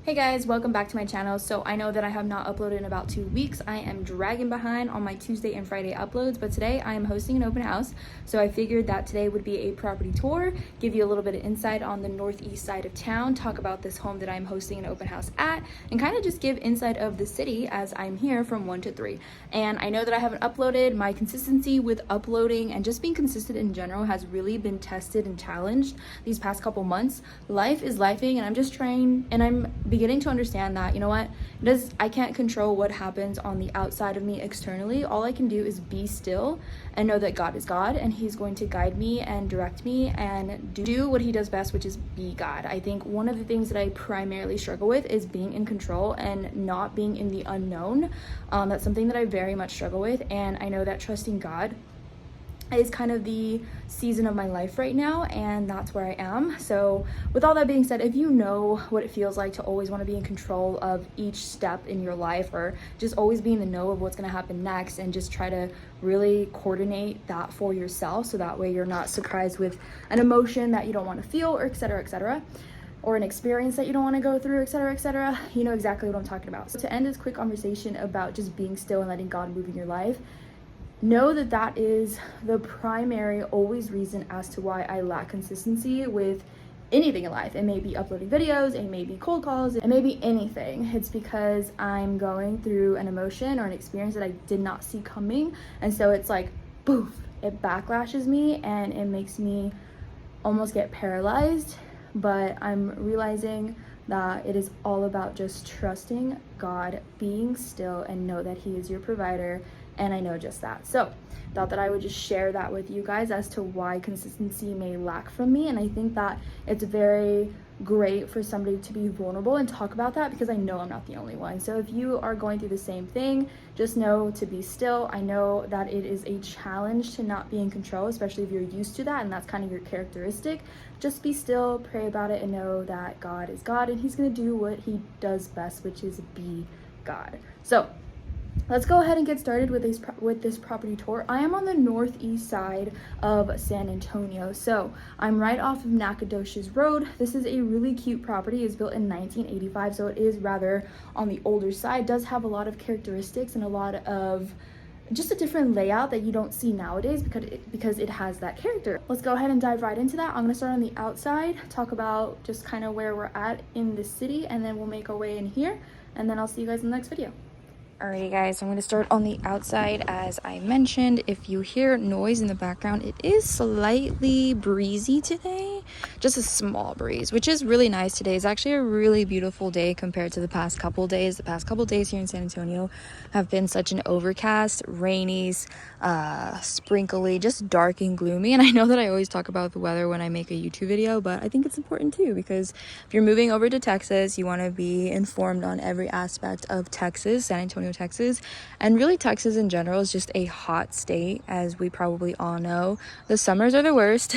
Hey guys, welcome back to my channel. So I know that I have not uploaded in about 2 weeks. I am dragging behind on my Tuesday and Friday uploads, but today I am hosting an open house. So I figured that today would be a property tour, give you a little bit of insight on the northeast side of town, talk about this home that I'm hosting an open house at, and kind of just give insight of the city as I'm here from 1 to 3. And I know that I haven't uploaded. My consistency with uploading and just being consistent in general has really been tested and challenged these past couple months. Life is lifing, and I'm just trying, and I'm beginning to understand that, you know what, I can't control what happens on the outside of me externally. All I can do is be still and know that God is God, and he's going to guide me and direct me and do what he does best, which is be God. I think one of the things that I primarily struggle with is being in control and not being in the unknown. That's something that I very much struggle with, and I know that trusting God is kind of the season of my life right now, and that's where I am. So with all that being said, if you know what it feels like to always want to be in control of each step in your life, or just always be in the know of what's going to happen next, and just try to really coordinate that for yourself so that way you're not surprised with an emotion that you don't want to feel, or etc., or an experience that you don't want to go through, etc., you know exactly what I'm talking about. So to end this quick conversation about just being still and letting God move in your life, know that that is the primary always reason as to why I lack consistency with anything in life. It may be uploading videos, it may be cold calls, it may be anything. It's because I'm going through an emotion or an experience that I did not see coming, and so it's like boof, it backlashes me and it makes me almost get paralyzed. But I'm realizing that it is all about just trusting God, being still, and know that he is your provider, and I know just that. So thought that I would just share that with you guys as to why consistency may lack from me. And I think that it's very great for somebody to be vulnerable and talk about that, because I know I'm not the only one. So if you are going through the same thing, just know to be still. I know that it is a challenge to not be in control, especially if you're used to that and that's kind of your characteristic. Just be still, pray about it, and know that God is God, and he's going to do what he does best, which is be God. So let's go ahead and get started with this property tour. I am on the northeast side of San Antonio. So I'm right off of Nacogdoches Road. This is a really cute property. It's built in 1985, so it is rather on the older side. It does have a lot of characteristics and a lot of just a different layout that you don't see nowadays because it has that character. Let's go ahead and dive right into that. I'm gonna start on the outside, talk about just kind of where we're at in the city, and then we'll make our way in here, and then I'll see you guys in the next video. Alrighty guys, so I'm going to start on the outside. As I mentioned, if you hear noise in the background, it is slightly breezy today, just a small breeze, which is really nice. Today is actually a really beautiful day compared to the past couple days. The past couple days here in San Antonio have been such an overcast, rainy, sprinkly, just dark and gloomy. And I know that I always talk about the weather when I make a YouTube video, but I think it's important too, because if you're moving over to Texas, you want to be informed on every aspect of Texas, San Antonio, Texas, and really Texas in general is just a hot state, as we probably all know. The summers are the worst,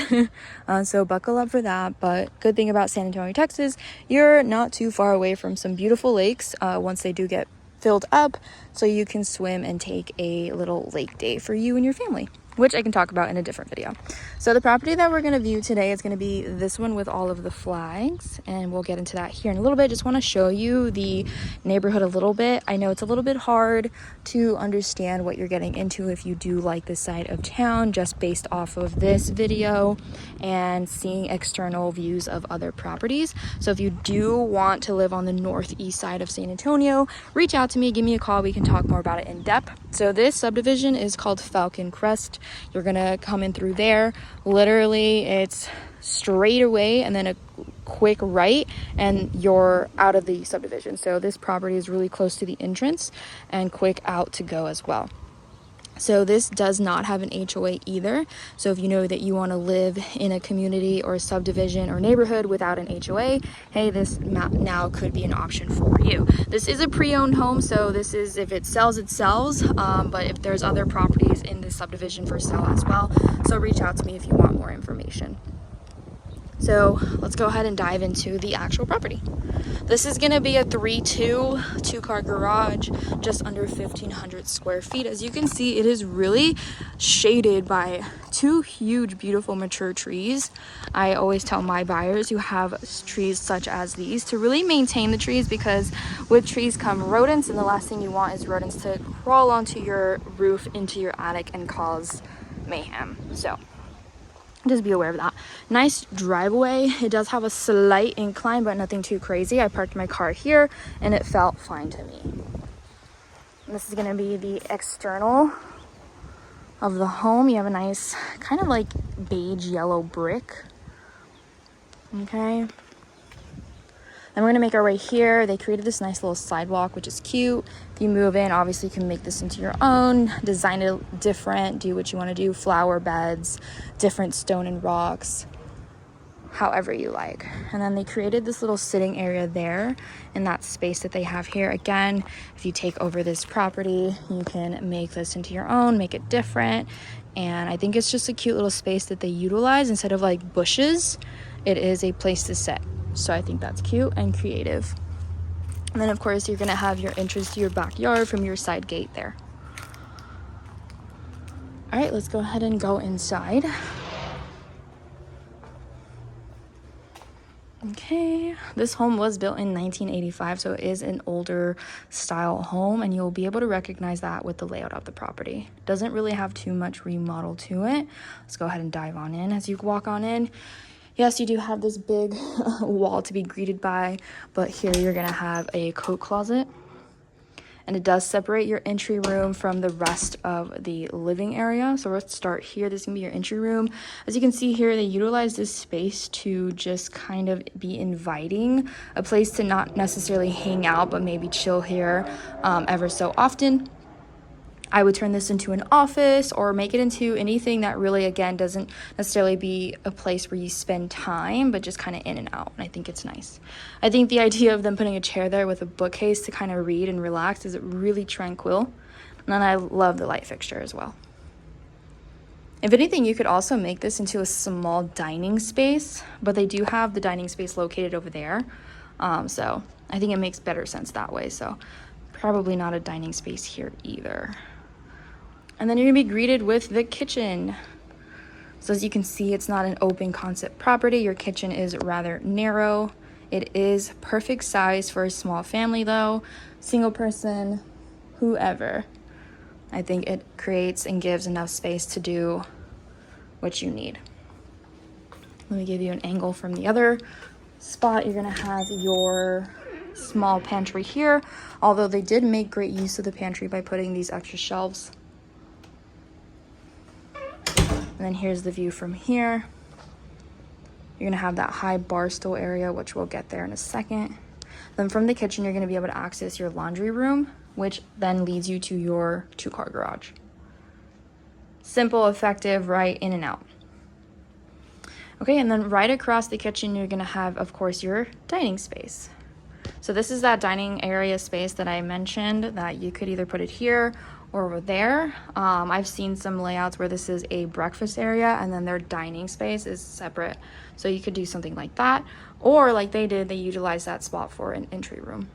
so buckle up for that. But good thing about San Antonio, Texas, you're not too far away from some beautiful lakes once they do get filled up, so you can swim and take a little lake day for you and your family, which I can talk about in a different video. So the property that we're going to view today is going to be this one with all of the flags, and we'll get into that here in a little bit. Just want to show you the neighborhood a little bit. I know it's a little bit hard to understand what you're getting into if you do like this side of town, just based off of this video and seeing external views of other properties. So if you do want to live on the northeast side of San Antonio, reach out to me, give me a call, we can talk more about it in depth. So this subdivision is called Falcon Ridge. You're gonna come in through there. Literally, it's straight away and then a quick right, and you're out of the subdivision. So this property is really close to the entrance and quick out to go as well. So this does not have an HOA either. So if you know that you want to live in a community or a subdivision or neighborhood without an HOA, hey, this now could be an option for you. This is a pre-owned home, so this is, if it sells, it sells. But if there's other properties in this subdivision for sale as well, so reach out to me if you want more information. So let's go ahead and dive into the actual property. This is gonna be a 3-2 two-car garage, just under 1,500 square feet. As you can see, it is really shaded by 2 huge, beautiful, mature trees. I always tell my buyers who have trees such as these to really maintain the trees, because with trees come rodents, and the last thing you want is rodents to crawl onto your roof, into your attic, and cause mayhem. So just be aware of that. Nice driveway. It does have a slight incline, but nothing too crazy. I parked my car here and it felt fine to me. And this is going to be the external of the home. You have a nice kind of like beige yellow brick. Okay. And we're gonna make our way here. They created this nice little sidewalk, which is cute. If you move in, obviously you can make this into your own, design it different, do what you want to do, flower beds, different stone and rocks, however you like. And then they created this little sitting area there in that space that they have here. Again, if you take over this property, you can make this into your own, make it different. And I think it's just a cute little space that they utilize. Instead of like bushes, it is a place to sit. So I think that's cute and creative. And then of course you're gonna have your entrance to your backyard from your side gate there. All right, let's go ahead and go inside. Okay, this home was built in 1985, so it is an older style home, and you'll be able to recognize that with the layout of the property. Doesn't really have too much remodel to it. Let's go ahead and dive on in. As you walk on in, yes, you do have this big wall to be greeted by, but here you're gonna have a coat closet. And it does separate your entry room from the rest of the living area. So let's start here. This is gonna be your entry room. As you can see here, they utilize this space to just kind of be inviting, a place to not necessarily hang out, but maybe chill here ever so often. I would turn this into an office or make it into anything that really, again, doesn't necessarily be a place where you spend time, but just kind of in and out. And I think it's nice. I think the idea of them putting a chair there with a bookcase to kind of read and relax is really tranquil. And then I love the light fixture as well. If anything, you could also make this into a small dining space, but they do have the dining space located over there. So I think it makes better sense that way. So probably not a dining space here either. And then you're gonna be greeted with the kitchen. So as you can see, it's not an open concept property. Your kitchen is rather narrow. It is perfect size for a small family though, single person, whoever. I think it creates and gives enough space to do what you need. Let me give you an angle from the other spot. You're gonna have your small pantry here, although they did make great use of the pantry by putting these extra shelves. And then here's the view from here. You're gonna have that high bar stool area, which we'll get there in a second. Then from the kitchen, you're gonna be able to access your laundry room, which then leads you to your two-car garage. Simple, effective, right in and out. Okay, and then right across the kitchen, you're gonna have, of course, your dining space. So this is that dining area space that I mentioned that you could either put it here or over there. I've seen some layouts where this is a breakfast area and then their dining space is separate. So you could do something like that, or like they did, they utilized that spot for an entry room.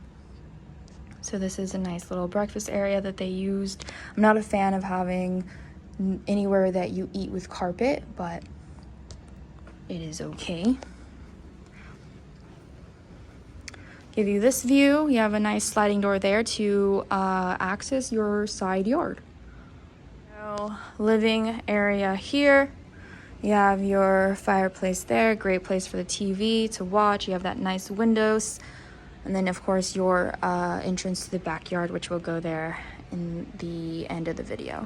So this is a nice little breakfast area that they used. I'm not a fan of having anywhere that you eat with carpet, but it is okay. Give you this view. You have a nice sliding door there to access your side yard. So, living area here. You have your fireplace there. Great place for the TV to watch. You have that nice windows. And then, of course, your entrance to the backyard, which will go there in the end of the video.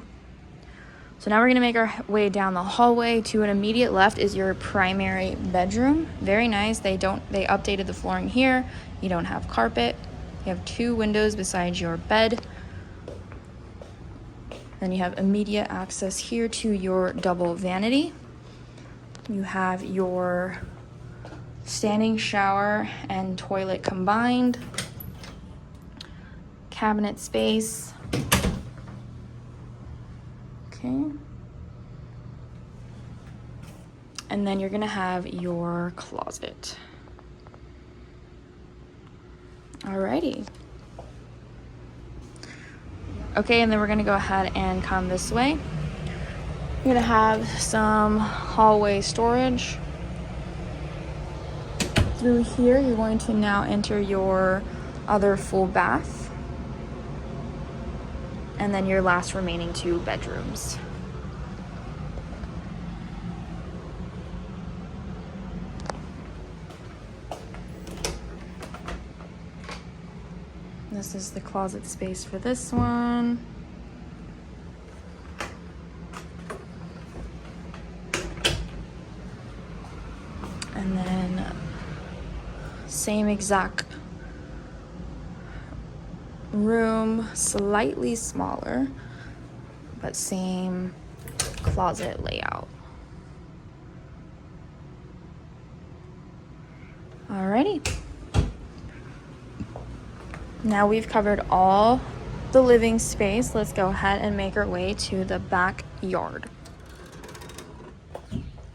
So now we're gonna make our way down the hallway. To an immediate left is your primary bedroom. Very nice. They updated the flooring here. You don't have carpet. You have 2 windows beside your bed. Then you have immediate access here to your double vanity. You have your standing shower and toilet combined. Cabinet space. Okay. And then you're gonna have your closet. Alrighty. Okay, and then we're gonna go ahead and come this way. You're gonna have some hallway storage. Through here, you're going to now enter your other full bath. And then your last remaining 2 bedrooms. This is the closet space for this one. And then same exact room, slightly smaller, but same closet layout. Alrighty. Now we've covered all the living space. Let's go ahead and make our way to the backyard.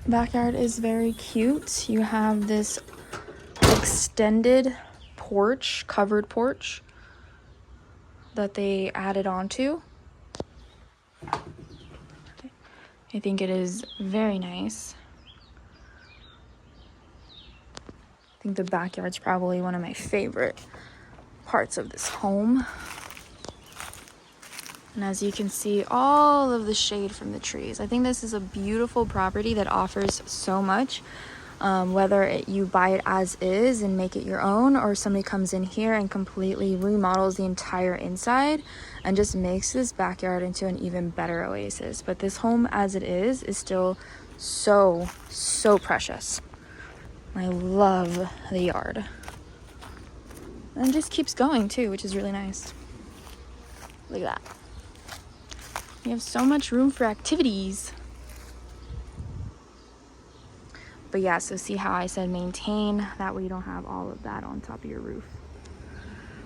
Backyard is very cute. You have this extended porch, covered porch that they added onto. I think it is very nice. I think the backyard's probably one of my favorite parts of this home. And as you can see, all of the shade from the trees. I think this is a beautiful property that offers so much. Whether you buy it as is and make it your own, or somebody comes in here and completely remodels the entire inside and just makes this backyard into an even better oasis. But this home as it is still so precious. I love the yard. And it just keeps going too, which is really nice. Look at that. You have so much room for activities. But yeah, so see how I said maintain? That way you don't have all of that on top of your roof.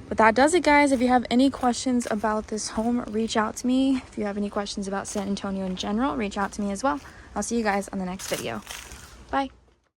But that does it, guys. If you have any questions about this home, reach out to me. If you have any questions about San Antonio in general, reach out to me as well. I'll see you guys on the next video. Bye.